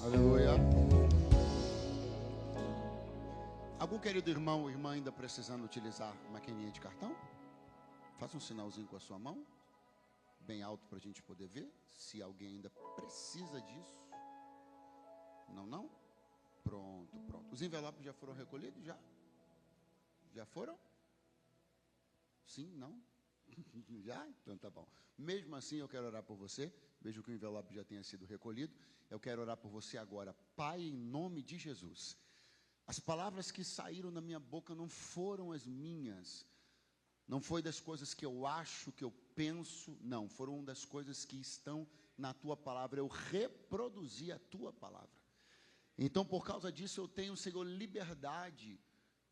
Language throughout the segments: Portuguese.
Aleluia. Algum querido irmão ou irmã ainda precisando utilizar maquininha de cartão? Faça um sinalzinho com a sua mão, bem alto para a gente poder ver, se alguém ainda precisa disso. Não? Pronto. Os envelopes já foram recolhidos? Já foram? Sim, não? Já? Então tá bom. Mesmo assim eu quero orar por você. Vejo que o envelope já tenha sido recolhido. Eu quero orar por você agora. Pai, em nome de Jesus. As palavras que saíram da minha boca não foram as minhas. Não foi das coisas que eu acho, que eu penso. Não, foram das coisas que estão na tua palavra. Eu reproduzi a tua palavra. Então, por causa disso, eu tenho, Senhor, liberdade.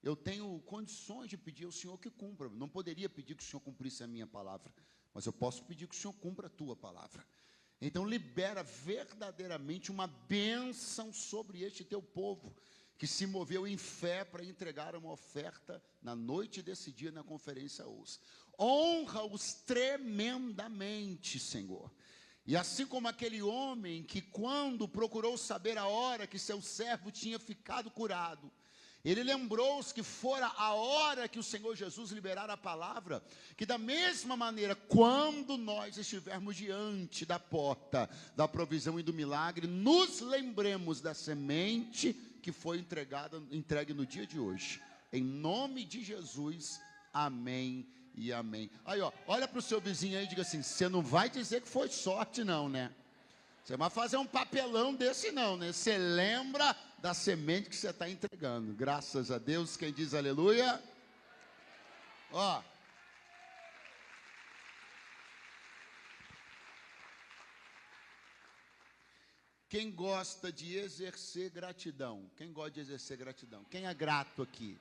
Eu tenho condições de pedir ao Senhor que cumpra. Não poderia pedir que o Senhor cumprisse a minha palavra, mas eu posso pedir que o Senhor cumpra a tua palavra. Então, libera verdadeiramente uma bênção sobre este teu povo, que se moveu em fé para entregar uma oferta na noite desse dia na conferência Ouça. Honra-os tremendamente, Senhor. E assim como aquele homem que, quando procurou saber a hora que seu servo tinha ficado curado, ele lembrou-se que fora a hora que o Senhor Jesus liberara a palavra, que da mesma maneira, quando nós estivermos diante da porta da provisão e do milagre, nos lembremos da semente que foi entregue no dia de hoje. Em nome de Jesus, amém e amém. Aí, ó, olha para o seu vizinho aí e diga assim: você não vai dizer que foi sorte não, né? Você não vai fazer um papelão desse não, né? Você lembra da semente que você está entregando. Graças a Deus. Quem diz aleluia? Ó. Quem gosta de exercer gratidão? Quem gosta de exercer gratidão? Quem é grato aqui?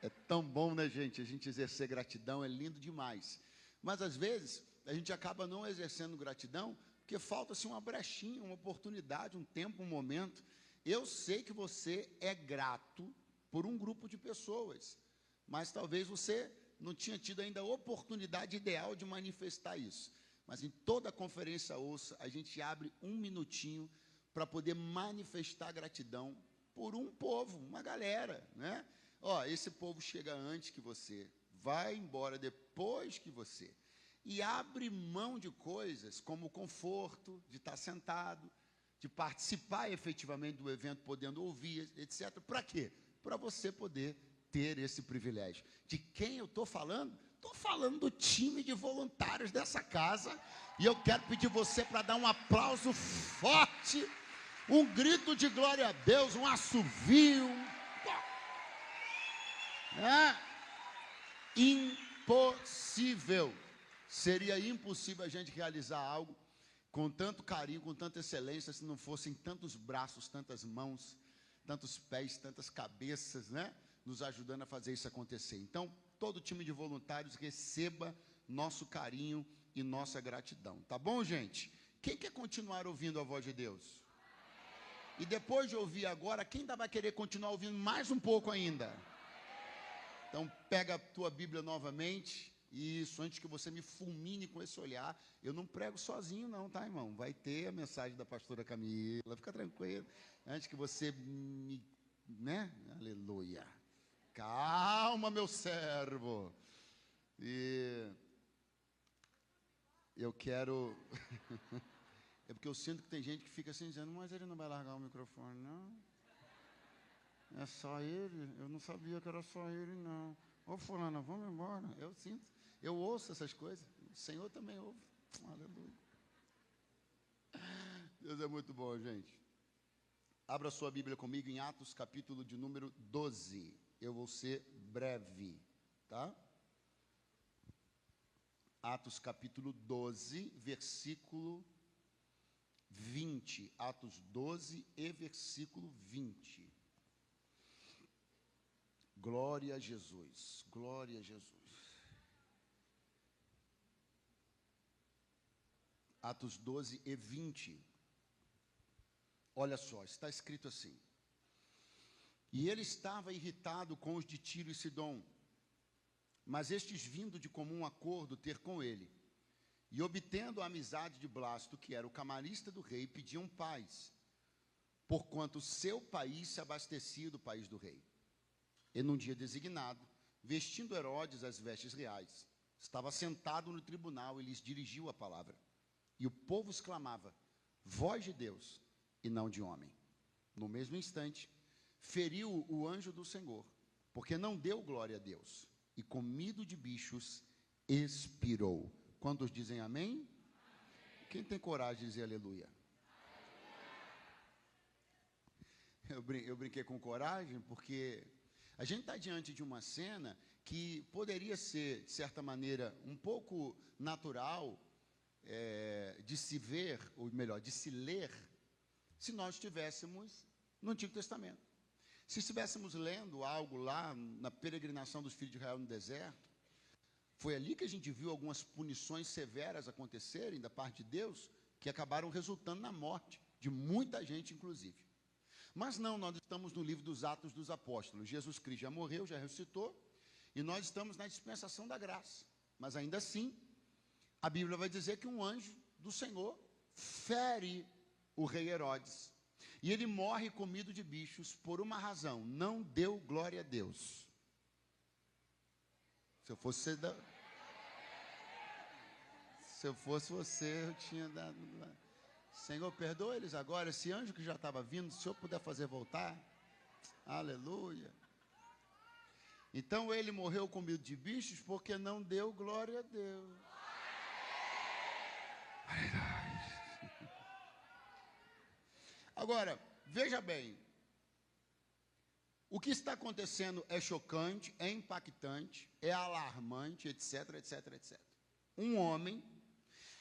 É tão bom, né, gente? A gente exercer gratidão é lindo demais. Mas, às vezes, a gente acaba não exercendo gratidão porque falta-se uma brechinha, uma oportunidade, um tempo, um momento. Eu sei que você é grato por um grupo de pessoas, mas talvez você não tinha tido ainda a oportunidade ideal de manifestar isso. Mas em toda a conferência Ouça, a gente abre um minutinho para poder manifestar gratidão por um povo, uma galera, né? Ó, esse povo chega antes que você, vai embora depois que você, e abre mão de coisas como o conforto de estar sentado, de participar efetivamente do evento, podendo ouvir, etc. Para quê? Para você poder ter esse privilégio. De quem eu estou falando? Estou falando do time de voluntários dessa casa, e eu quero pedir você para dar um aplauso forte, um grito de glória a Deus, um assovio. Impossível. Seria impossível a gente realizar algo com tanto carinho, com tanta excelência, se não fossem tantos braços, tantas mãos, tantos pés, tantas cabeças, né? Nos ajudando a fazer isso acontecer. Então, todo time de voluntários receba nosso carinho e nossa gratidão. Tá bom, gente? Quem quer continuar ouvindo a voz de Deus? E depois de ouvir agora, quem ainda vai querer continuar ouvindo mais um pouco ainda? Então, pega a tua Bíblia novamente. Isso, antes que você me fulmine com esse olhar. Eu não prego sozinho não, tá, irmão? Vai ter a mensagem da pastora Camila, fica tranquilo. Antes que você me, né? Aleluia. Calma, meu servo. E eu quero... É porque eu sinto que tem gente que fica assim dizendo, mas ele não vai largar o microfone, não? É só ele? Eu não sabia que era só ele, não. Ô, fulana, vamos embora. Eu sinto, eu ouço essas coisas. O Senhor também ouve. Aleluia. Deus é muito bom, gente. Abra sua Bíblia comigo em Atos, capítulo de número 12. Eu vou ser breve, tá? Atos, capítulo 12, versículo 20. Atos 12 e versículo 20. Glória a Jesus, glória a Jesus. Atos 12 e 20. Olha só, está escrito assim: e ele estava irritado com os de Tiro e Sidom, mas estes vindo de comum acordo ter com ele, e obtendo a amizade de Blasto, que era o camarista do rei, pediam paz. porquanto seu país se abastecia do país do rei. E num dia designado, vestindo Herodes as vestes reais, estava sentado no tribunal e lhes dirigiu a palavra. E o povo exclamava: voz de Deus e não de homem. No mesmo instante, feriu o anjo do Senhor, porque não deu glória a Deus, e comido de bichos, expirou. Quantos dizem amém? Amém. Quem tem coragem de dizer aleluia? Eu brinquei com coragem porque a gente está diante de uma cena que poderia ser, de certa maneira, um pouco natural de se ver, ou melhor, de se ler, se nós estivéssemos no Antigo Testamento. Se estivéssemos lendo algo lá na peregrinação dos filhos de Israel no deserto, foi ali que a gente viu algumas punições severas acontecerem da parte de Deus, que acabaram resultando na morte de muita gente, inclusive. Mas não, nós estamos no livro dos Atos dos Apóstolos. Jesus Cristo já morreu, já ressuscitou, e nós estamos na dispensação da graça. Mas ainda assim, a Bíblia vai dizer que um anjo do Senhor fere o rei Herodes. E ele morre comido de bichos por uma razão: não deu glória a Deus. Se eu fosse você, eu tinha dado. Senhor, perdoa eles agora. Esse anjo que já estava vindo, se o Senhor puder fazer voltar. Aleluia. Então ele morreu comido de bichos porque não deu glória a Deus. Agora, veja bem. O que está acontecendo é chocante, é impactante, é alarmante, etc, etc, etc. Um homem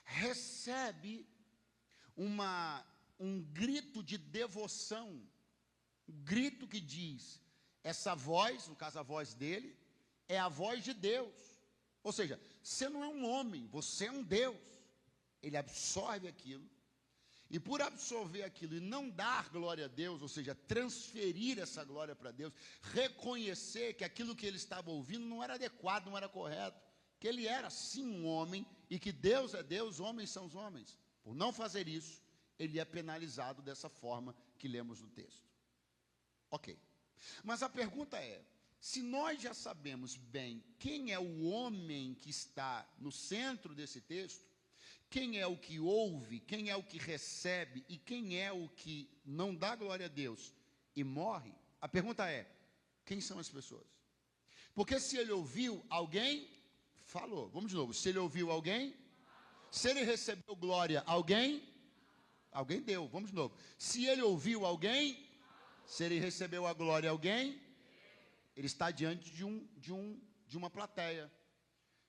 recebe um grito de devoção, um grito que diz, essa voz, no caso a voz dele, é a voz de Deus. Ou seja, você não é um homem, você é um Deus. Ele absorve aquilo. E por absorver aquilo e não dar glória a Deus, ou seja, transferir essa glória para Deus, reconhecer que aquilo que ele estava ouvindo não era adequado, não era correto, que ele era sim um homem e que Deus é Deus, homens são os homens. Por não fazer isso, ele é penalizado dessa forma que lemos no texto. Ok. Mas a pergunta é, se nós já sabemos bem quem é o homem que está no centro desse texto, quem é o que ouve, quem é o que recebe e quem é o que não dá glória a Deus e morre, a pergunta é, quem são as pessoas? Porque se ele ouviu, alguém falou. Vamos de novo, se ele ouviu alguém, se ele recebeu glória, alguém deu. Vamos de novo, se ele ouviu alguém, se ele recebeu a glória, alguém, ele está diante de uma plateia,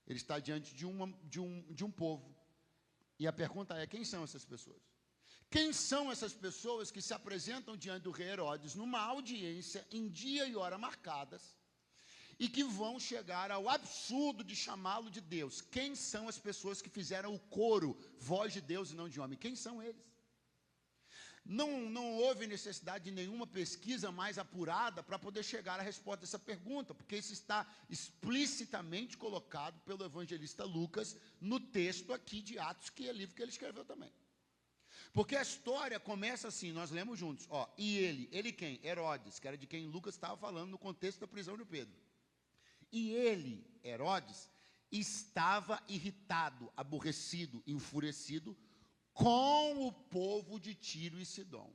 ele está diante de um povo. E a pergunta é, quem são essas pessoas? Quem são essas pessoas que se apresentam diante do rei Herodes numa audiência em dia e hora marcadas e que vão chegar ao absurdo de chamá-lo de Deus? Quem são as pessoas que fizeram o coro, voz de Deus e não de homem? Quem são eles? Não houve necessidade de nenhuma pesquisa mais apurada para poder chegar à resposta dessa pergunta, porque isso está explicitamente colocado pelo evangelista Lucas no texto aqui de Atos, que é livro que ele escreveu também. Porque a história começa assim, nós lemos juntos, e ele quem? Herodes, que era de quem Lucas estava falando no contexto da prisão de Pedro. E ele, Herodes, estava irritado, aborrecido, enfurecido, com o povo de Tiro e Sidom.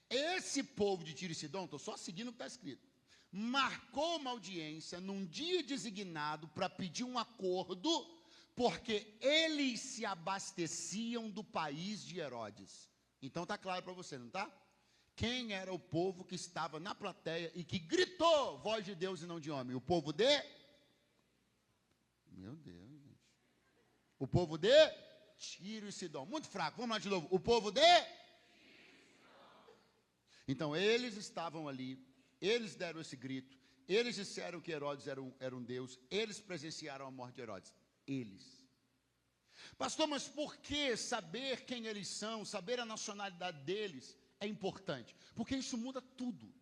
Esse povo de Tiro e Sidom, estou só seguindo o que está escrito, marcou uma audiência num dia designado para pedir um acordo, porque eles se abasteciam do país de Herodes. Então está claro para você, não está? Quem era o povo que estava na plateia e que gritou, voz de Deus e não de homem? O povo de... Meu Deus, gente. O povo de... Tiro e Sidom. Muito fraco, vamos lá de novo. O povo de... Então, eles estavam ali, eles deram esse grito, eles disseram que Herodes era um Deus, eles presenciaram a morte de Herodes. Eles. Pastor, mas por que saber quem eles são, saber a nacionalidade deles é importante? Porque isso muda tudo.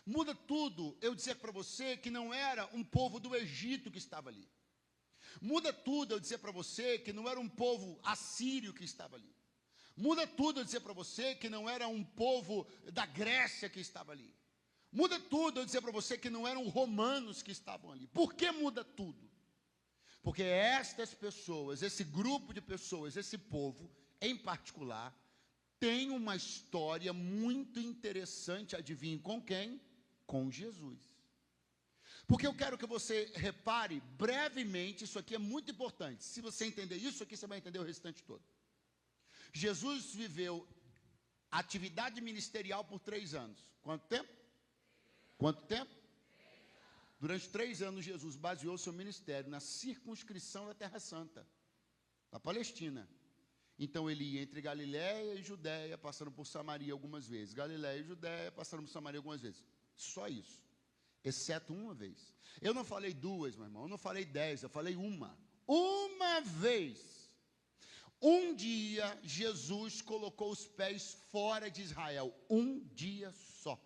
Muda tudo eu dizer para você que não era um povo do Egito que estava ali. Muda tudo eu dizer para você que não era um povo assírio que estava ali. Muda tudo eu dizer para você que não era um povo da Grécia que estava ali. Muda tudo eu dizer para você que não eram romanos que estavam ali. Por que muda tudo? Porque estas pessoas, esse grupo de pessoas, esse povo em particular, tem uma história muito interessante, adivinhe com quem? Com Jesus. Porque eu quero que você repare brevemente, isso aqui é muito importante. Se você entender isso aqui, você vai entender o restante todo. Jesus viveu atividade ministerial por 3 anos. Quanto tempo? Quanto tempo? Durante 3 anos, Jesus baseou seu ministério na circunscrição da Terra Santa, da Palestina. Então, ele ia entre Galiléia e Judéia, passando por Samaria algumas vezes. Galiléia e Judéia, passando por Samaria algumas vezes. Só isso. Exceto uma vez. Eu não falei 2, meu irmão. Eu não falei 10, eu falei uma. Uma vez. Um dia, Jesus colocou os pés fora de Israel. Um dia só.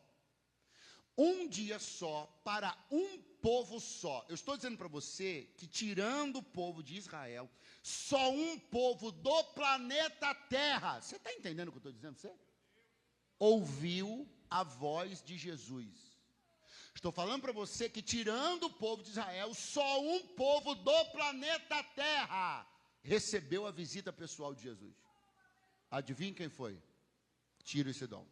Um dia só, para um povo só. Eu estou dizendo para você que, tirando o povo de Israel, só um povo do planeta Terra, você está entendendo o que eu estou dizendo? Você ouviu a voz de Jesus. Estou falando para você que, tirando o povo de Israel, só um povo do planeta Terra recebeu a visita pessoal de Jesus. Adivinha quem foi? Tiro e Sidom.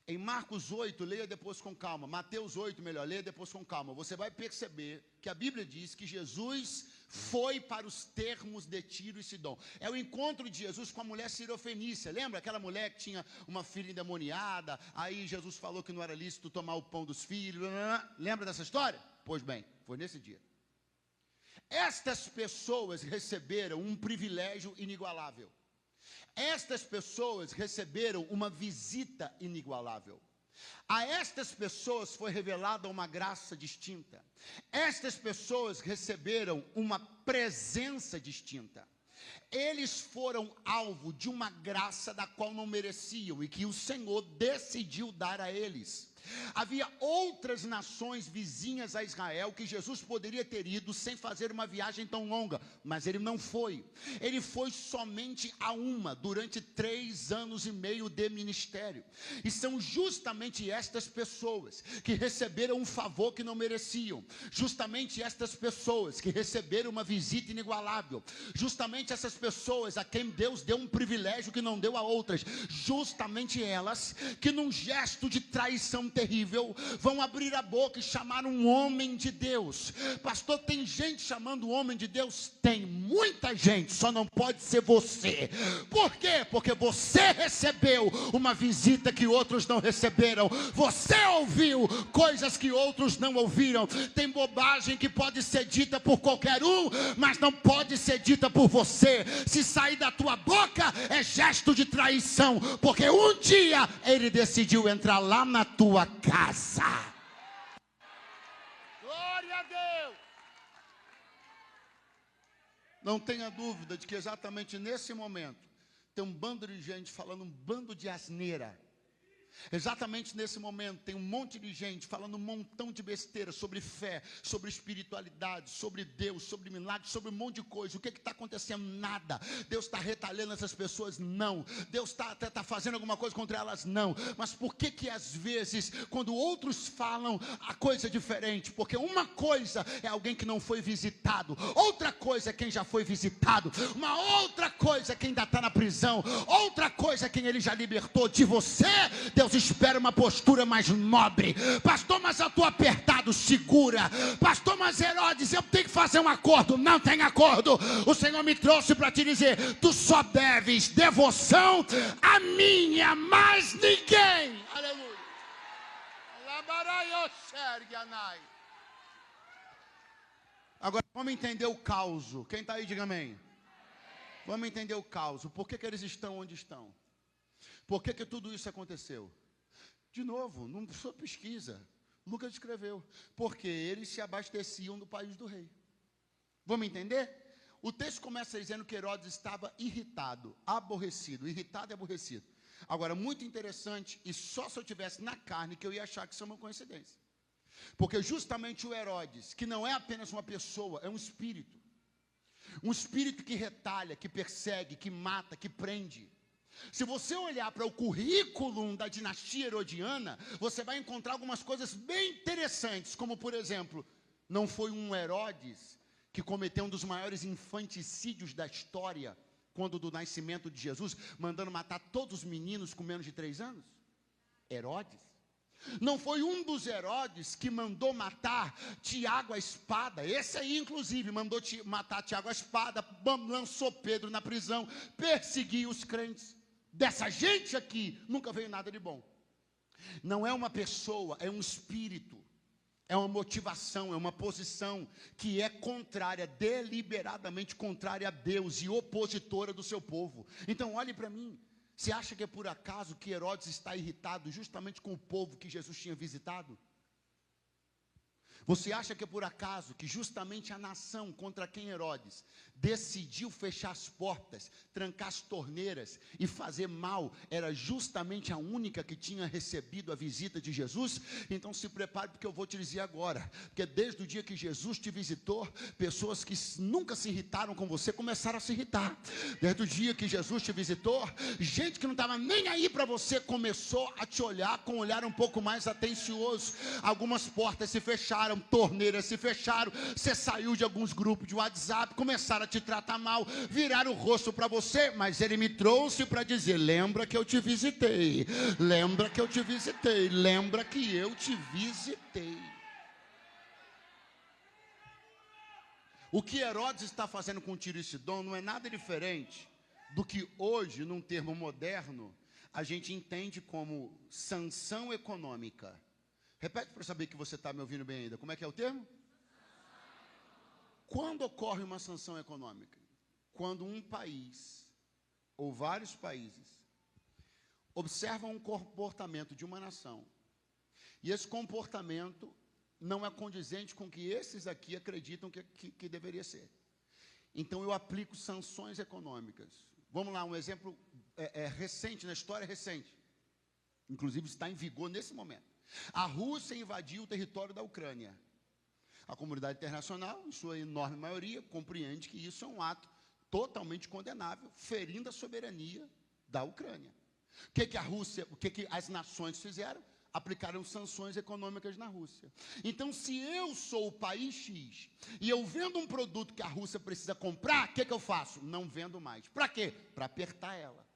Em Marcos 8, leia depois com calma. Mateus 8, melhor, leia depois com calma. Você vai perceber que a Bíblia diz que Jesus foi para os termos de Tiro e Sidom. É o encontro de Jesus com a mulher sirofenícia. Lembra aquela mulher que tinha uma filha endemoniada? Aí Jesus falou que não era lícito tomar o pão dos filhos. Lembra dessa história? Pois bem, foi nesse dia. Estas pessoas receberam um privilégio inigualável. Estas pessoas receberam uma visita inigualável. A estas pessoas foi revelada uma graça distinta. Estas pessoas receberam uma presença distinta. Eles foram alvo de uma graça da qual não mereciam e que o Senhor decidiu dar a eles. Havia outras nações vizinhas a Israel que Jesus poderia ter ido sem fazer uma viagem tão longa, mas ele não foi. Ele foi somente a uma durante 3 anos e meio de ministério. E são justamente estas pessoas que receberam um favor que não mereciam. Justamente estas pessoas que receberam uma visita inigualável. Justamente essas pessoas a quem Deus deu um privilégio que não deu a outras. Justamente elas que, num gesto de traição terrível, vão abrir a boca e chamar um homem de Deus. Pastor, tem gente chamando o homem de Deus? Tem muita gente, só não pode ser você. Por quê? Porque você recebeu uma visita que outros não receberam. Você ouviu coisas que outros não ouviram. Tem bobagem que pode ser dita por qualquer um, mas não pode ser dita por você. Se sair da tua boca, é gesto de traição, porque um dia ele decidiu entrar lá na tua casa. Glória a Deus. Não tenha dúvida de que exatamente nesse momento tem um bando de gente falando um bando de asneira. Exatamente nesse momento tem um monte de gente falando um montão de besteira sobre fé, sobre espiritualidade, sobre Deus, sobre milagres, sobre um monte de coisa. O que está acontecendo? Nada. Deus está retalhando essas pessoas? Não. Deus está fazendo alguma coisa contra elas? Não. Mas por que às vezes, quando outros falam, a coisa é diferente? Porque uma coisa é alguém que não foi visitado, outra coisa é quem já foi visitado, uma outra coisa é quem ainda está na prisão, outra coisa é quem ele já libertou. De você, Deus espera uma postura mais nobre. Pastor, mas eu estou apertado, segura. Pastor, mas Herodes, eu tenho que fazer um acordo. Não tem acordo. O Senhor me trouxe para te dizer: tu só deves devoção a mim, a mais ninguém. Aleluia. Agora vamos entender o caos. Quem está aí, diga amém. Vamos entender o caos. Por que eles estão onde estão? Por que tudo isso aconteceu? De novo, não sou pesquisa. Lucas escreveu. Porque eles se abasteciam do país do rei. Vamos entender? O texto começa dizendo que Herodes estava irritado, aborrecido. Irritado e aborrecido. Agora, muito interessante, e só se eu tivesse na carne que eu ia achar que isso é uma coincidência. Porque justamente o Herodes, que não é apenas uma pessoa, é um espírito. Um espírito que retalha, que persegue, que mata, que prende. Se você olhar para o currículo da dinastia herodiana, você vai encontrar algumas coisas bem interessantes, como, por exemplo, não foi um Herodes que cometeu um dos maiores infanticídios da história, quando do nascimento de Jesus, mandando matar todos os meninos com menos de 3 anos? Herodes. Não foi um dos Herodes que mandou matar Tiago a espada. Esse aí, inclusive, mandou matar Tiago a espada, lançou Pedro na prisão, perseguiu os crentes. Dessa gente aqui, nunca veio nada de bom. Não é uma pessoa, é um espírito. É uma motivação, é uma posição que é contrária, deliberadamente contrária a Deus e opositora do seu povo. Então, olhe para mim. Você acha que é por acaso que Herodes está irritado justamente com o povo que Jesus tinha visitado? Você acha que é por acaso que justamente a nação contra quem Herodes decidiu fechar as portas, trancar as torneiras e fazer mal, era justamente a única que tinha recebido a visita de Jesus? Então se prepare, porque eu vou te dizer agora, porque desde o dia que Jesus te visitou, pessoas que nunca se irritaram com você começaram a se irritar. Desde o dia que Jesus te visitou, gente que não estava nem aí para você começou a te olhar com um olhar um pouco mais atencioso. Algumas portas se fecharam, torneiras se fecharam, você saiu de alguns grupos de WhatsApp, começaram a te tratar mal, viraram o rosto para você, mas ele me trouxe para dizer: lembra que eu te visitei, lembra que eu te visitei, lembra que eu te visitei. O que Herodes está fazendo com Tiro e Sidom não é nada diferente do que hoje, num termo moderno, a gente entende como sanção econômica. Repete para saber que você está me ouvindo bem ainda. Como é que é o termo? Quando ocorre uma sanção econômica? Quando um país, ou vários países, observam um comportamento de uma nação, e esse comportamento não é condizente com o que esses aqui acreditam que deveria ser. Então eu aplico sanções econômicas. Vamos lá, um exemplo recente, na história recente. Inclusive está em vigor nesse momento. A Rússia invadiu o território da Ucrânia. A comunidade internacional, em sua enorme maioria, compreende que isso é um ato totalmente condenável, ferindo a soberania da Ucrânia. O que as nações fizeram? Aplicaram sanções econômicas na Rússia. Então, se eu sou o país X e eu vendo um produto que a Rússia precisa comprar, o que eu faço? Não vendo mais. Para quê? Para apertar ela.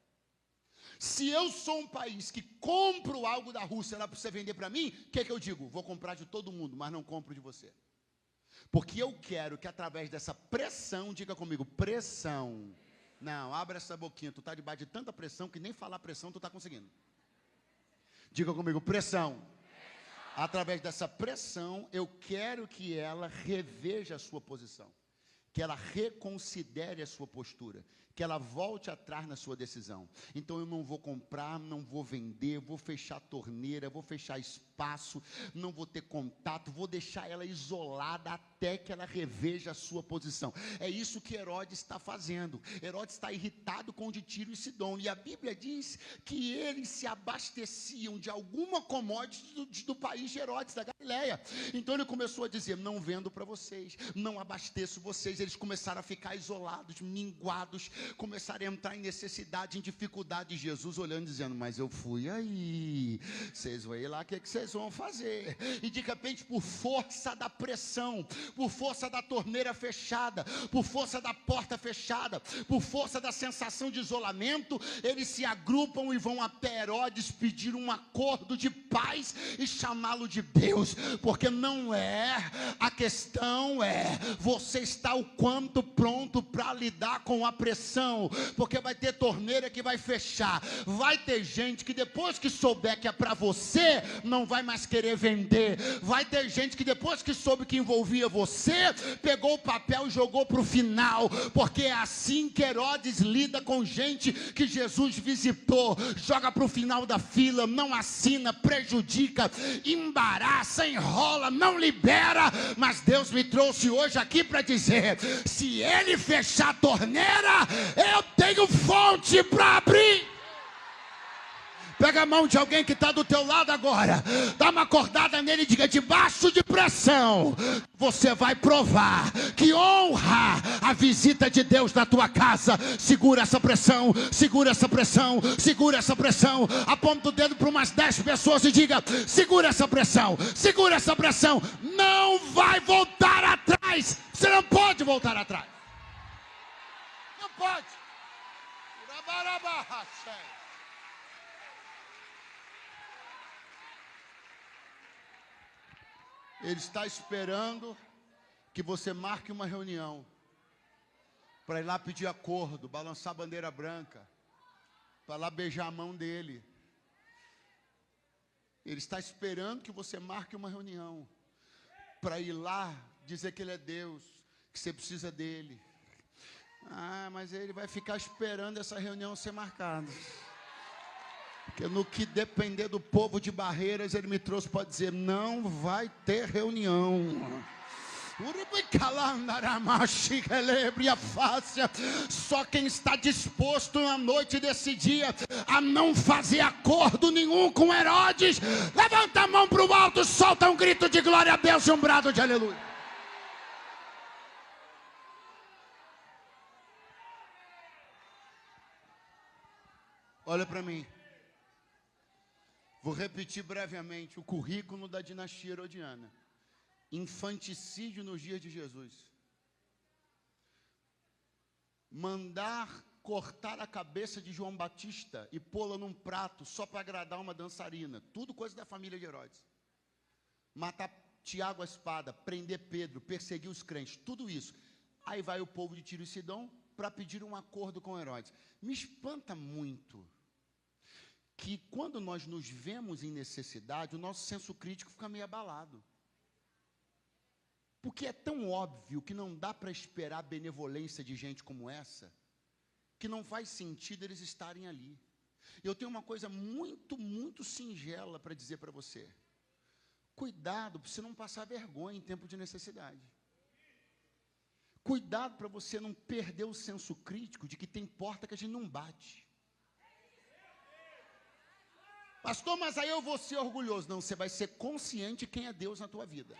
Se eu sou um país que compro algo da Rússia, ela precisa vender para mim, o que eu digo? Vou comprar de todo mundo, mas não compro de você. Porque eu quero que através dessa pressão, diga comigo, pressão. Não, abra essa boquinha, tu está debaixo de tanta pressão que nem falar pressão tu está conseguindo. Diga comigo, pressão. Através dessa pressão, eu quero que ela reveja a sua posição. Que ela reconsidere a sua postura, que ela volte atrás na sua decisão. Então eu não vou comprar, não vou vender, vou fechar a torneira, vou fechar espaço, não vou ter contato, vou deixar ela isolada até que ela reveja a sua posição. É isso que Herodes está fazendo. Herodes está irritado com o de Tiro e Sidom, e a Bíblia diz que eles se abasteciam de alguma commodity do país de Herodes, da Galileia. Então ele começou a dizer: não vendo para vocês, não abasteço vocês. Eles começaram a ficar isolados, minguados, começaram a entrar em necessidade, em dificuldade. Jesus olhando, dizendo: mas eu fui aí, vocês vão ir lá, o que vocês vão fazer? E de repente, por força da pressão, por força da torneira fechada, por força da porta fechada, por força da sensação de isolamento, eles se agrupam e vão até Herodes pedir um acordo de paz e chamá-lo de Deus. Porque não é, a questão é, você está o quanto pronto para lidar com a pressão, porque vai ter torneira que vai fechar, vai ter gente que depois que souber que é para você, não vai mais querer vender, vai ter gente que depois que soube que envolvia você, pegou o papel e jogou para o final, porque é assim que Herodes lida com gente que Jesus visitou, joga para o final da fila, não assina, prejudica, embaraça, enrola, não libera. Mas Deus me trouxe hoje aqui para dizer: se ele fechar a torneira, eu tenho fonte para abrir. Pega a mão de alguém que está do teu lado agora. Dá uma acordada nele e diga: debaixo de pressão, você vai provar que honra a visita de Deus na tua casa. Segura essa pressão, segura essa pressão, segura essa pressão. Aponta o dedo para umas 10 pessoas e diga: segura essa pressão, segura essa pressão. Não vai voltar atrás. Você não pode voltar atrás. Não pode. Ele está esperando que você marque uma reunião para ir lá pedir acordo, balançar a bandeira branca, para lá beijar a mão dele. Ele está esperando que você marque uma reunião para ir lá dizer que ele é Deus, que você precisa dele. Ah, mas ele vai ficar esperando essa reunião ser marcada. Porque no que depender do povo de Barreiras, ele me trouxe para dizer: não vai ter reunião. Só quem está disposto na noite desse dia a não fazer acordo nenhum com Herodes, levanta a mão para o alto, solta um grito de glória a Deus e um brado de aleluia. Olha para mim. Vou repetir brevemente o currículo da dinastia herodiana. Infanticídio nos dias de Jesus. Mandar cortar a cabeça de João Batista e pô-la num prato só para agradar uma dançarina. Tudo coisa da família de Herodes. Matar Tiago à espada, prender Pedro, perseguir os crentes, tudo isso. Aí vai o povo de Tiro e Sidom para pedir um acordo com Herodes. Me espanta muito que quando nós nos vemos em necessidade, o nosso senso crítico fica meio abalado. Porque é tão óbvio que não dá para esperar a benevolência de gente como essa, que não faz sentido eles estarem ali. Eu tenho uma coisa muito singela para dizer para você. Cuidado para você não passar vergonha em tempo de necessidade. Cuidado para você não perder o senso crítico de que tem porta que a gente não bate. Pastor, mas aí eu vou ser orgulhoso. Não, você vai ser consciente de quem é Deus na tua vida.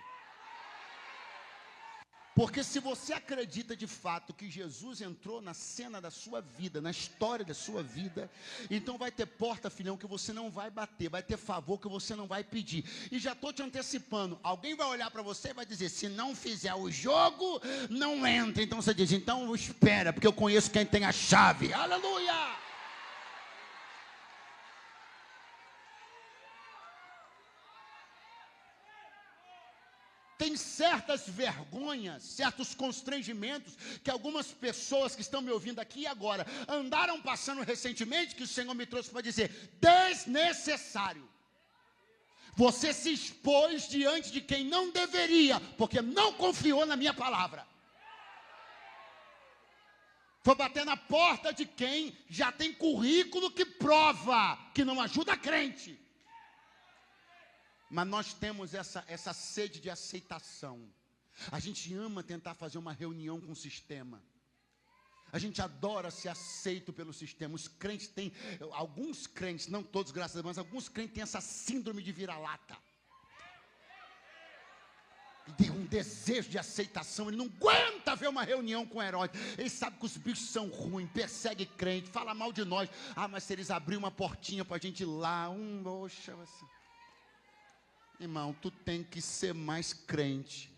Porque se você acredita de fato que Jesus entrou na cena da sua vida, na história da sua vida, então vai ter porta, filhão, que você não vai bater, vai ter favor que você não vai pedir. E já estou te antecipando, alguém vai olhar para você e vai dizer: se não fizer o jogo, não entra. Então você diz: então espera, porque eu conheço quem tem a chave. Aleluia! Tem certas vergonhas, certos constrangimentos que algumas pessoas que estão me ouvindo aqui agora andaram passando recentemente, que o Senhor me trouxe para dizer: desnecessário. Você se expôs diante de quem não deveria, porque não confiou na minha palavra. Foi bater na porta de quem já tem currículo que prova que não ajuda a crente. Mas nós temos essa sede de aceitação. A gente ama tentar fazer uma reunião com o sistema. A gente adora ser aceito pelo sistema. Os crentes têm, alguns crentes, não todos graças a Deus, mas alguns crentes têm essa síndrome de vira-lata. E tem um desejo de aceitação. Ele não aguenta ver uma reunião com Herodes. Ele sabe que os bichos são ruins, persegue crente, fala mal de nós. Ah, mas se eles abrirem uma portinha para a gente ir lá, poxa, assim. Irmão, tu tem que ser mais crente.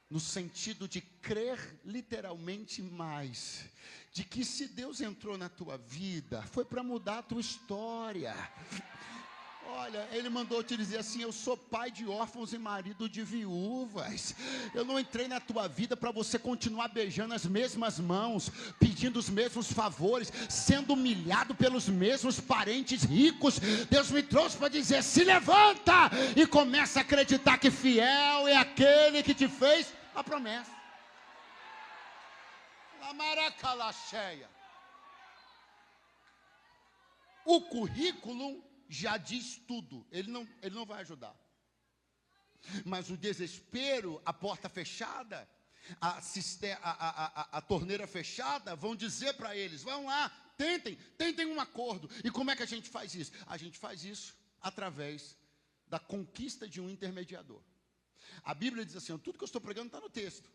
No sentido de crer literalmente mais. De que se Deus entrou na tua vida, foi para mudar a tua história. Olha, ele mandou te dizer assim: eu sou pai de órfãos e marido de viúvas. Eu não entrei na tua vida para você continuar beijando as mesmas mãos, pedindo os mesmos favores, sendo humilhado pelos mesmos parentes ricos. Deus me trouxe para dizer: se levanta e começa a acreditar que fiel é aquele que te fez a promessa. O currículo já diz tudo, ele não vai ajudar. Mas o desespero, a porta fechada, a torneira fechada, vão dizer para eles: vão lá, Tentem um acordo. E como é que a gente faz isso? A gente faz isso através da conquista de um intermediador. A Bíblia diz assim, tudo que eu estou pregando está no texto.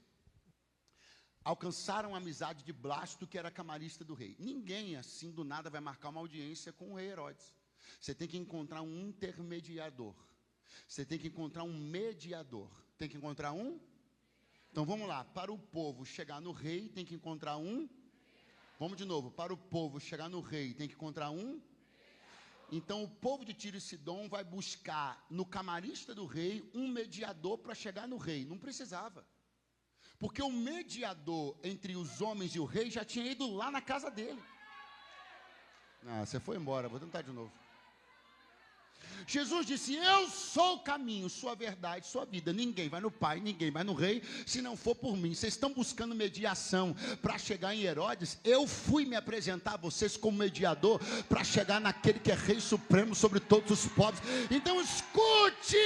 Alcançaram a amizade de Blasto, que era camarista do rei. Ninguém, assim, do nada, vai marcar uma audiência com o rei Herodes. Você tem que encontrar um intermediador. Você tem que encontrar um mediador. Tem que encontrar um? Então, vamos lá. Para o povo chegar no rei, tem que encontrar um? Vamos de novo. Para o povo chegar no rei, tem que encontrar um? Então, o povo de Tiro e Sidom vai buscar no camarista do rei um mediador para chegar no rei. Não precisava. Porque o mediador entre os homens e o rei já tinha ido lá na casa dele. Ah, você foi embora, vou tentar de novo. Jesus disse, eu sou o caminho, sua verdade, sua vida. Ninguém vai no Pai, ninguém vai no Rei, se não for por mim. Vocês estão buscando mediação para chegar em Herodes? Eu fui me apresentar a vocês como mediador para chegar naquele que é Rei Supremo sobre todos os povos. Então escute,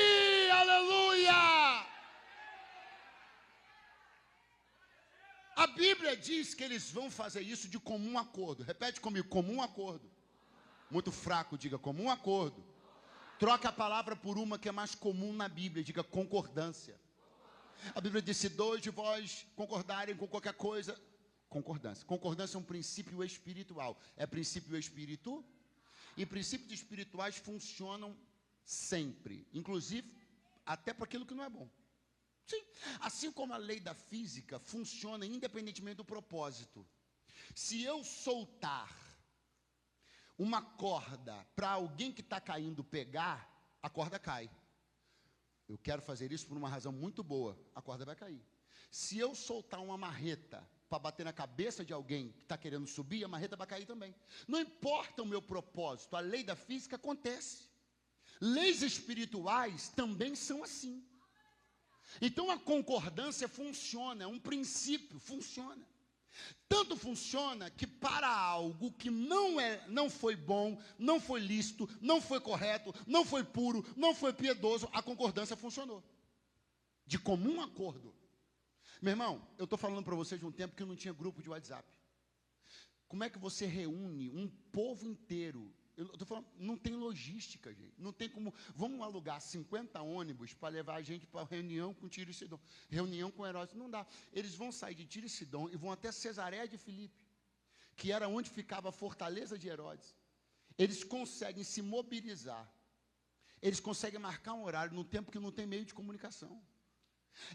aleluia! A Bíblia diz que eles vão fazer isso de comum acordo. Repete comigo, comum acordo. Muito fraco, diga comum acordo. Troca a palavra por uma que é mais comum na Bíblia, diga concordância. A Bíblia diz, se dois de vós concordarem com qualquer coisa, concordância. Concordância é um princípio espiritual. É princípio espírito, e princípios espirituais funcionam sempre, inclusive até para aquilo que não é bom. Sim, assim como a lei da física funciona independentemente do propósito. Se eu soltar uma corda para alguém que está caindo pegar, a corda cai. Eu quero fazer isso por uma razão muito boa, a corda vai cair. Se eu soltar uma marreta para bater na cabeça de alguém que está querendo subir, a marreta vai cair também. Não importa o meu propósito, a lei da física acontece. Leis espirituais também são assim. Então a concordância funciona, é um princípio, funciona. Tanto funciona que para algo que não foi bom, não foi lícito, não foi correto, não foi puro, não foi piedoso, a concordância funcionou. De comum acordo. Meu irmão, eu estou falando para você de um tempo que eu não tinha grupo de WhatsApp. Como é que você reúne um povo inteiro? Eu estou falando, não tem logística, gente. Não tem como, vamos alugar 50 ônibus para levar a gente para reunião com Tiro e Sidom. Reunião com Herodes, não dá. Eles vão sair de Tiro e Sidom e vão até Cesareia de Filipe, que era onde ficava a fortaleza de Herodes. Eles conseguem se mobilizar. Eles conseguem marcar um horário num tempo que não tem meio de comunicação.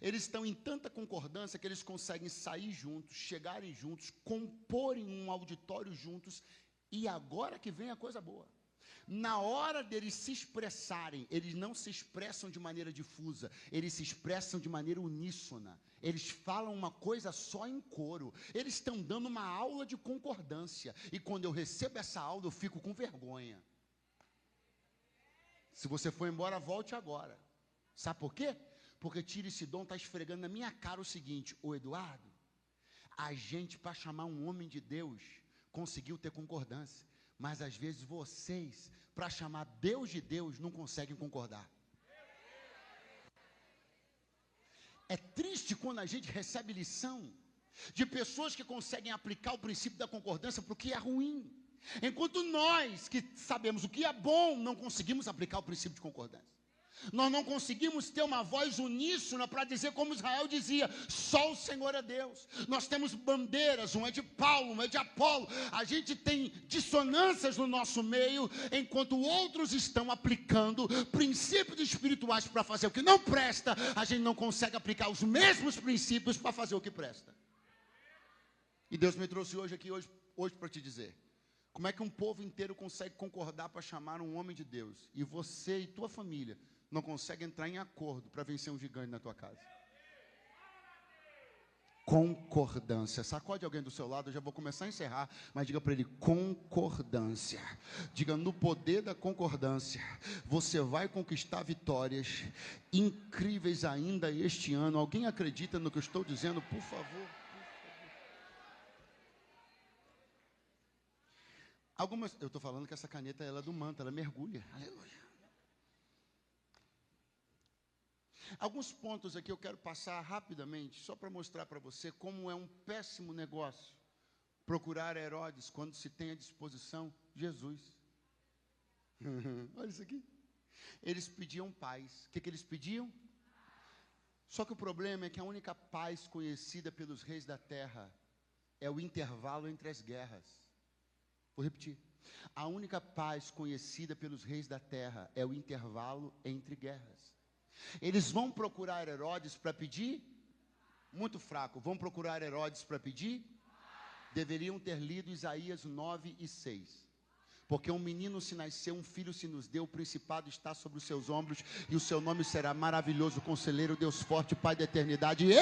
Eles estão em tanta concordância que eles conseguem sair juntos, chegarem juntos, comporem um auditório juntos. E agora que vem a coisa boa. Na hora deles se expressarem, eles não se expressam de maneira difusa, eles se expressam de maneira uníssona. Eles falam uma coisa só em coro. Eles estão dando uma aula de concordância. E quando eu recebo essa aula, eu fico com vergonha. Se você for embora, volte agora. Sabe por quê? Porque Tiro e Sidom está esfregando na minha cara o seguinte: ô Eduardo, a gente, para chamar um homem de Deus, conseguiu ter concordância, mas às vezes vocês, para chamar Deus de Deus, não conseguem concordar. É triste quando a gente recebe lição de pessoas que conseguem aplicar o princípio da concordância para o que é ruim, enquanto nós, que sabemos o que é bom, não conseguimos aplicar o princípio de concordância. Nós não conseguimos ter uma voz uníssona para dizer como Israel dizia, só o Senhor é Deus. Nós temos bandeiras, uma é de Paulo, uma é de Apolo. A gente tem dissonâncias no nosso meio, enquanto outros estão aplicando princípios espirituais para fazer o que não presta. A gente não consegue aplicar os mesmos princípios para fazer o que presta. E Deus me trouxe hoje aqui, hoje para te dizer, como é que um povo inteiro consegue concordar para chamar um homem de Deus, e você e tua família não consegue entrar em acordo para vencer um gigante na tua casa? Concordância. Sacode alguém do seu lado, eu já vou começar a encerrar, mas diga para ele, concordância. Diga, no poder da concordância, você vai conquistar vitórias incríveis ainda este ano. Alguém acredita no que eu estou dizendo, por favor? Eu estou falando que essa caneta ela é do manto, ela mergulha. Aleluia. Alguns pontos aqui eu quero passar rapidamente, só para mostrar para você como é um péssimo negócio procurar Herodes quando se tem à disposição Jesus. Olha isso aqui. Eles pediam paz. O que eles pediam? Só que o problema é que a única paz conhecida pelos reis da terra é o intervalo entre as guerras. Vou repetir. A única paz conhecida pelos reis da terra é o intervalo entre guerras. Eles vão procurar Herodes para pedir? Muito fraco. Vão procurar Herodes para pedir? Deveriam ter lido Isaías 9 e 6. Porque um menino se nasceu, um filho se nos deu, o principado está sobre os seus ombros, e o seu nome será maravilhoso, conselheiro, Deus forte, Pai da eternidade, e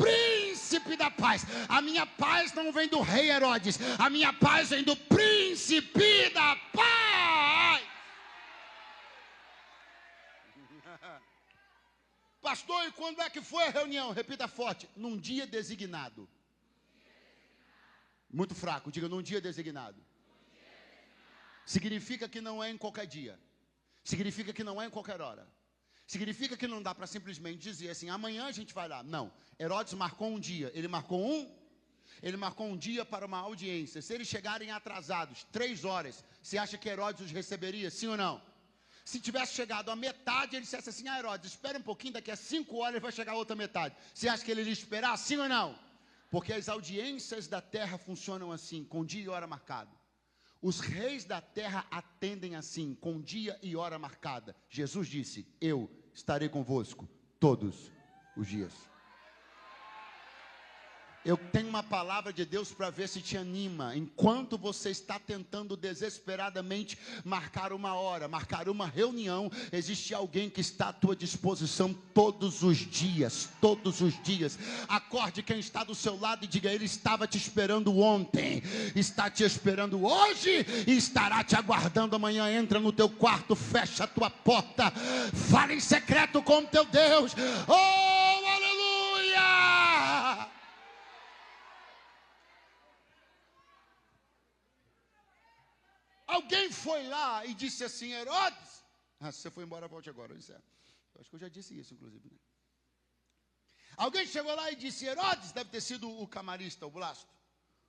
príncipe da paz. A minha paz não vem do rei Herodes, a minha paz vem do príncipe da paz. Pastor, e quando é que foi a reunião? Repita forte. Num dia designado. Muito fraco, diga num dia designado. Significa que não é em qualquer dia. Significa que não é em qualquer hora. Significa que não dá para simplesmente dizer assim, amanhã a gente vai lá. Não. Herodes marcou um dia. Ele marcou um dia para uma audiência. Se eles chegarem atrasados, 3 horas, você acha que Herodes os receberia? Sim ou não? Se tivesse chegado a metade, ele dissesse assim, Herodes, espera um pouquinho, daqui a 5 horas vai chegar a outra metade. Você acha que ele iria esperar? Sim ou não? Porque as audiências da terra funcionam assim, com dia e hora marcado. Os reis da terra atendem assim, com dia e hora marcada. Jesus disse, eu estarei convosco todos os dias. Eu tenho uma palavra de Deus para ver se te anima. Enquanto você está tentando desesperadamente marcar uma hora, marcar uma reunião, existe alguém que está à tua disposição todos os dias. Todos os dias. Acorde quem está do seu lado e diga, ele estava te esperando ontem, está te esperando hoje e estará te aguardando amanhã. Entra no teu quarto, fecha a tua porta, fala em secreto com o teu Deus. Oh, aleluia! Alguém foi lá e disse assim, Herodes, se você foi embora, volte agora. Eu acho que eu já disse isso, inclusive. Né? Alguém chegou lá e disse, Herodes, deve ter sido o camarista, o Blasto.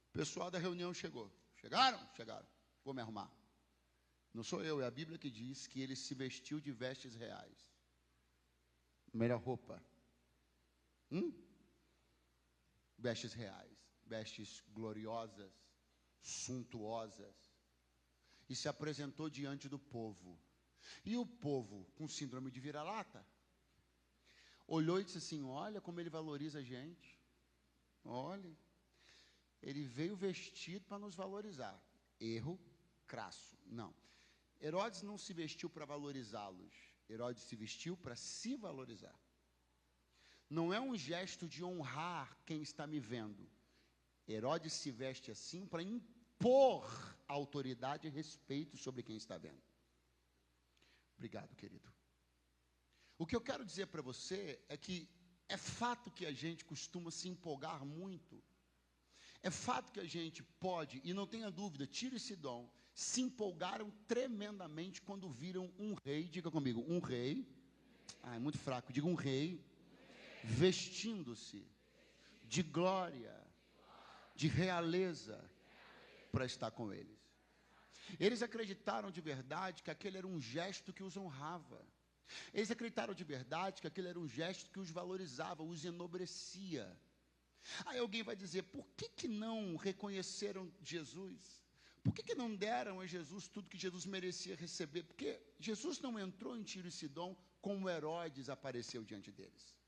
O pessoal da reunião chegou. Chegaram? Chegaram. Vou me arrumar. Não sou eu, é a Bíblia que diz que ele se vestiu de vestes reais. Melhor roupa. Vestes reais. Vestes gloriosas, suntuosas. E se apresentou diante do povo. E o povo, com síndrome de vira-lata, olhou e disse assim, olha como ele valoriza a gente. Olha, ele veio vestido para nos valorizar. Erro crasso. Não. Herodes não se vestiu para valorizá-los. Herodes se vestiu para se valorizar. Não é um gesto de honrar quem está me vendo. Herodes se veste assim para impor autoridade e respeito sobre quem está vendo. Obrigado, querido. O que eu quero dizer para você é que é fato que a gente costuma se empolgar muito. É fato que a gente pode, e não tenha dúvida, Tiro e Sidom se empolgaram tremendamente quando viram um rei, diga comigo, um rei, é muito fraco, diga um rei, vestindo-se de glória, de realeza, para estar com eles. Eles acreditaram de verdade que aquele era um gesto que os honrava. Eles acreditaram de verdade que aquele era um gesto que os valorizava, os enobrecia. Aí alguém vai dizer, por que não reconheceram Jesus? Por que não deram a Jesus tudo que Jesus merecia receber? Porque Jesus não entrou em Tiro e Sidom como Herodes apareceu diante deles.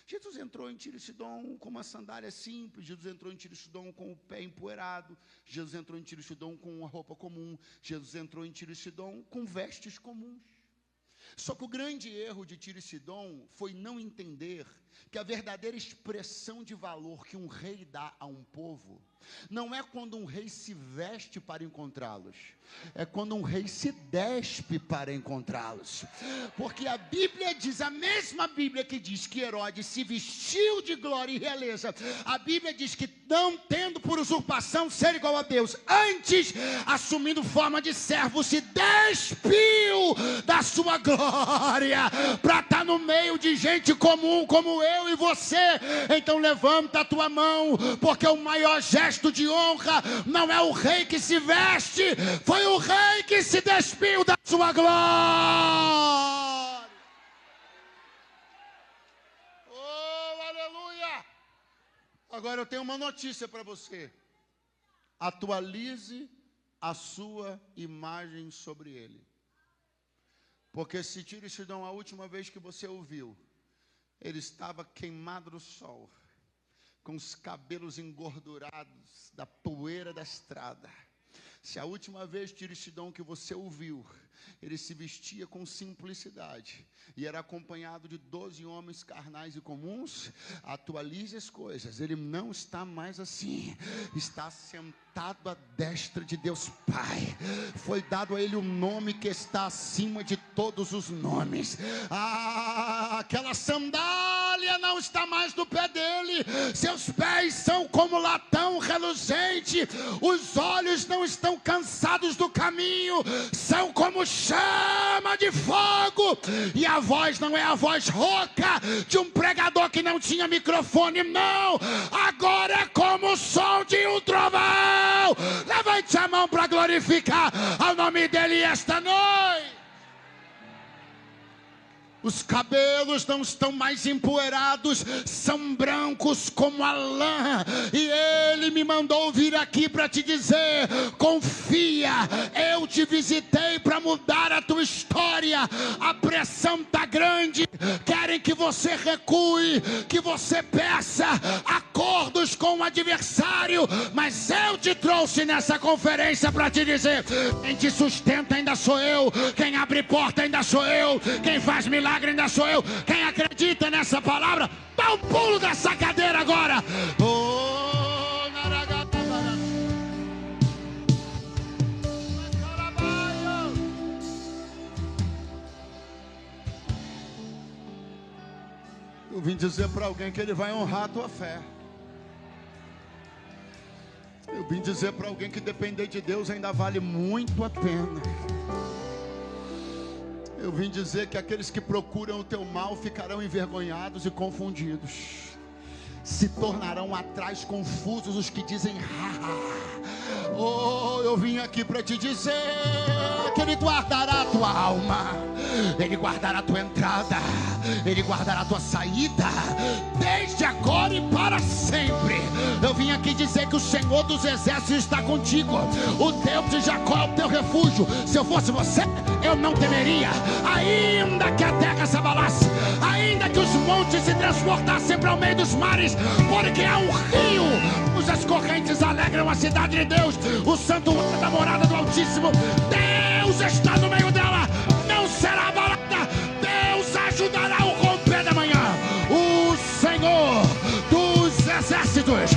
Jesus entrou em Tiro e Sidom com uma sandália simples, Jesus entrou em Tiro e Sidom com o pé empoeirado, Jesus entrou em Tiro e Sidom com uma roupa comum, Jesus entrou em Tiro e Sidom com vestes comuns. Só que o grande erro de Tiro e Sidom foi não entender que a verdadeira expressão de valor que um rei dá a um povo não é quando um rei se veste para encontrá-los, é quando um rei se despe para encontrá-los. Porque a Bíblia diz, a mesma Bíblia que diz que Herodes se vestiu de glória e realeza, a Bíblia diz que não tendo por usurpação ser igual a Deus, antes assumindo forma de servo, se despiu da sua glória para estar no meio de gente comum como eu e você. Então levanta a tua mão, porque o maior gesto de honra não é o rei que se veste, foi o rei que se despiu da sua glória. Oh, aleluia! Agora eu tenho uma notícia para você. Atualize a sua imagem sobre ele. Porque se Tiro e Sidom, a última vez que você ouviu, ele estava queimado no sol, com os cabelos engordurados da poeira da estrada. Se a última vez, Tiro e Sidom, que você ouviu, ele se vestia com simplicidade e era acompanhado de 12 homens carnais e comuns, atualize as coisas. Ele não está mais assim. Está sentado à destra de Deus Pai. Foi dado a ele um nome que está acima de todos os nomes. Aquela sandália não está mais no pé dele. Seus pés são como latão reluzente. Os olhos não estão cansados do caminho. São como chama de fogo. E a voz não é a voz rouca de um pregador que não tinha microfone, não. Agora é como o som de um trovão. Levante a mão para glorificar ao nome dele esta noite. Os cabelos não estão mais empoeirados, são brancos como a lã. E ele me mandou vir aqui para te dizer: confia, eu te visitei para mudar a tua história. A pressão está grande, querem que você recue, que você peça acordos com o adversário. Mas eu te trouxe nessa conferência para te dizer: quem te sustenta ainda sou eu, quem abre porta ainda sou eu, quem faz milagre ainda sou eu. Quem acredita nessa palavra, dá um pulo dessa cadeira agora. Eu vim dizer para alguém que ele vai honrar a tua fé. Eu vim dizer para alguém que depender de Deus ainda vale muito a pena. Eu vim dizer que aqueles que procuram o teu mal ficarão envergonhados e confundidos. Se tornarão atrás confusos os que dizem oh, eu vim aqui para te dizer que ele guardará a tua alma, ele guardará a tua entrada, ele guardará a tua saída, desde agora e para sempre. Eu vim aqui dizer que o Senhor dos Exércitos está contigo. O Deus de Jacó é o teu refúgio. Se eu fosse você, eu não temeria, ainda que a terra se abalasse, ainda que os montes se transportassem para o meio dos mares, porque há um rio cujas correntes alegram a cidade de Deus, o santuário da morada do Altíssimo. Deus está no meio dela, não será abalada. Deus ajudará o romper da manhã. O Senhor dos Exércitos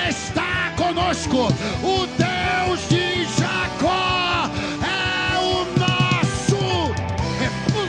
está conosco. O Deus de Jacó é o nosso refúgio.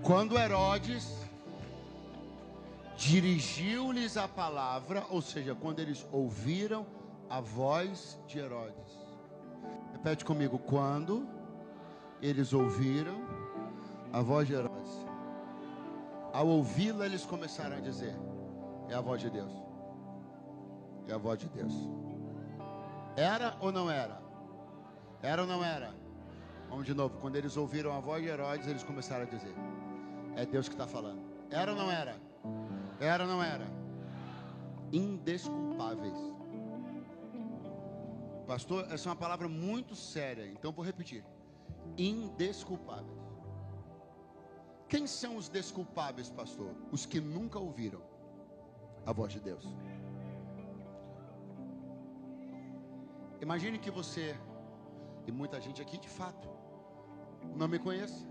Quando Herodes dirigiu-lhes a palavra, ou seja, quando eles ouviram a voz de Herodes. Repete comigo: quando eles ouviram a voz de Herodes. Ao ouvi-la, eles começaram a dizer: é a voz de Deus. É a voz de Deus. Era ou não era? Era ou não era? Vamos de novo. Quando eles ouviram a voz de Herodes, eles começaram a dizer: é Deus que está falando. Era ou não era? Era ou não era? Indesculpáveis. Pastor, essa é uma palavra muito séria, então vou repetir. Indesculpáveis. Quem são os desculpáveis, pastor? Os que nunca ouviram a voz de Deus. Imagine que você, e muita gente aqui de fato, não me conhece,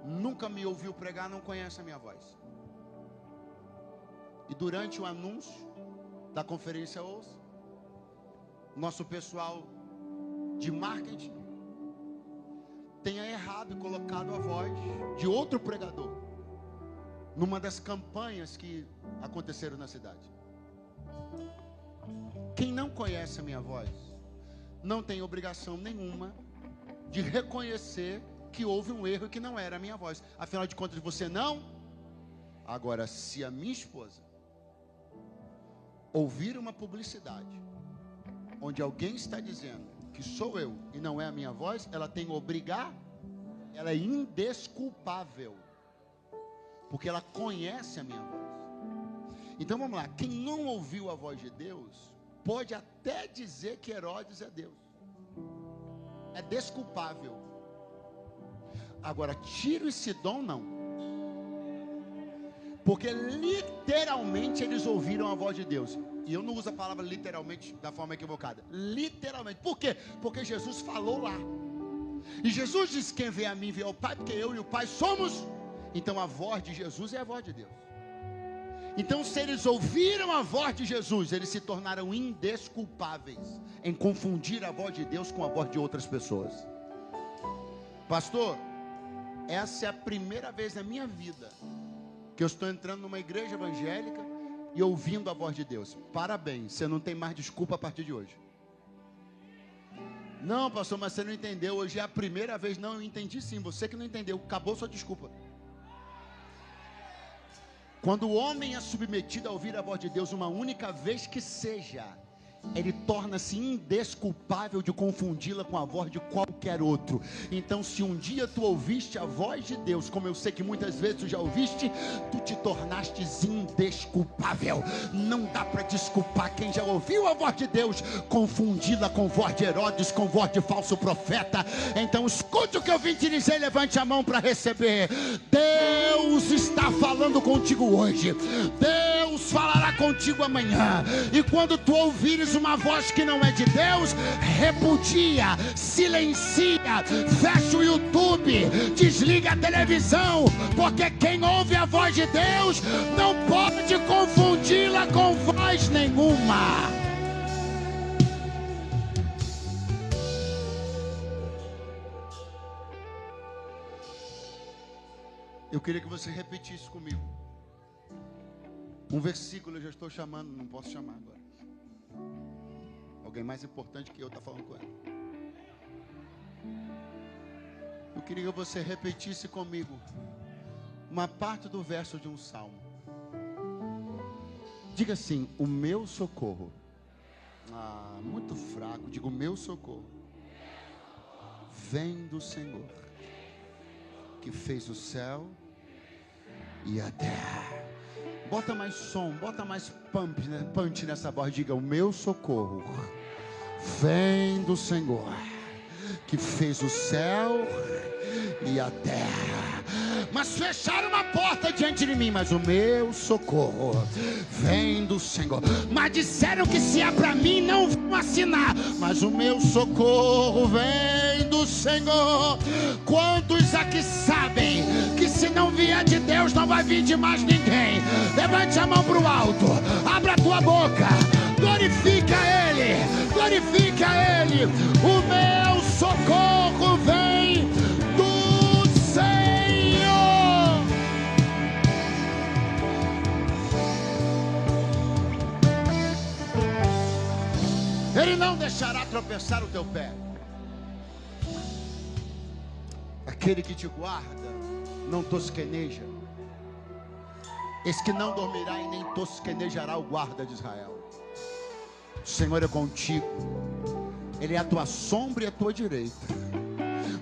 nunca me ouviu pregar, não conhece a minha voz. e durante o anúncio da conferência ouça, nosso pessoal de marketing tenha errado e colocado a voz de outro pregador numa das campanhas que aconteceram na cidade. Quem não conhece a minha voz não tem obrigação nenhuma de reconhecer que houve um erro e que não era a minha voz. Afinal de contas, você não. Agora, se a minha esposa ouvir uma publicidade onde alguém está dizendo que sou eu e não é a minha voz, ela tem que obrigar, ela é indesculpável, porque ela conhece a minha voz. Então vamos lá, quem não ouviu a voz de Deus, pode até dizer que Herodes é Deus, é desculpável. Agora, Tiro e Sidom não, porque literalmente eles ouviram a voz de Deus. E eu não uso a palavra literalmente da forma equivocada. Literalmente. Por quê? Porque Jesus falou lá. E Jesus disse: quem vê a mim vê ao Pai, porque eu e o Pai somos. Então a voz de Jesus é a voz de Deus. Então, se eles ouviram a voz de Jesus, eles se tornaram indesculpáveis em confundir a voz de Deus com a voz de outras pessoas. Pastor, essa é a primeira vez na minha vida que eu estou entrando numa igreja evangélica e ouvindo a voz de Deus. Parabéns, você não tem mais desculpa a partir de hoje. Não, pastor, mas você não entendeu. Hoje é a primeira vez. Não, eu entendi sim, você que não entendeu. Acabou sua desculpa. Quando o homem é submetido a ouvir a voz de Deus uma única vez que seja, ele torna-se indesculpável de confundi-la com a voz de qualquer outro. Então, se um dia tu ouviste a voz de Deus, como eu sei que muitas vezes tu já ouviste, tu te tornaste indesculpável. Não dá para desculpar quem já ouviu a voz de Deus, confundi-la com voz de Herodes, com voz de falso profeta. Então escute o que eu vim te dizer, levante a mão para receber. Deus está falando contigo hoje, Deus falará contigo amanhã. E quando tu ouvires uma voz que não é de Deus, repudia, silencia, fecha o YouTube, desliga a televisão, porque quem ouve a voz de Deus não pode confundi-la com voz nenhuma. Eu queria que você repetisse comigo um versículo. Eu já estou chamando, não posso chamar agora. Alguém mais importante que eu está falando com ela. Eu queria que você repetisse comigo uma parte do verso de um salmo. Diga assim: o meu socorro. Muito fraco. Diga: o meu socorro vem do Senhor, que fez o céu e a terra. Bota mais som, bota mais punch nessa voz. Diga: o meu socorro vem do Senhor, que fez o céu e a terra. Mas fecharam uma porta diante de mim, mas o meu socorro vem do Senhor. Mas disseram que se é para mim não vão assinar, mas o meu socorro vem do Senhor. Quantos aqui sabem que se não vier de Deus não vai vir de mais ninguém? Levante a mão para o alto, abra a tua boca, glorifica Ele, glorifica Ele. O meu socorro vem do Senhor. Ele não deixará tropeçar o teu pé. Aquele que te guarda não tosqueneja. Esse que não dormirá e nem tosquenejará o guarda de Israel. O Senhor é contigo. Ele é a tua sombra e a tua direita.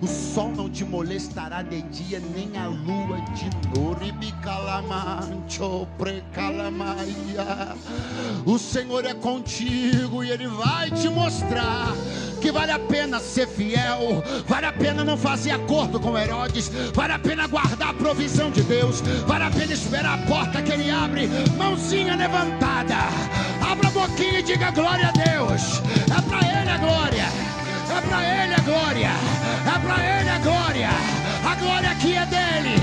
O sol não te molestará de dia, nem a lua de noite. O Senhor é contigo e Ele vai te mostrar que vale a pena ser fiel, vale a pena não fazer acordo com Herodes, vale a pena guardar a provisão de Deus, vale a pena esperar a porta que Ele abre. Mãozinha levantada, abra a boquinha e diga glória a Deus. É para Ele a glória, é para Ele a glória, é para Ele a glória. A glória aqui é dele,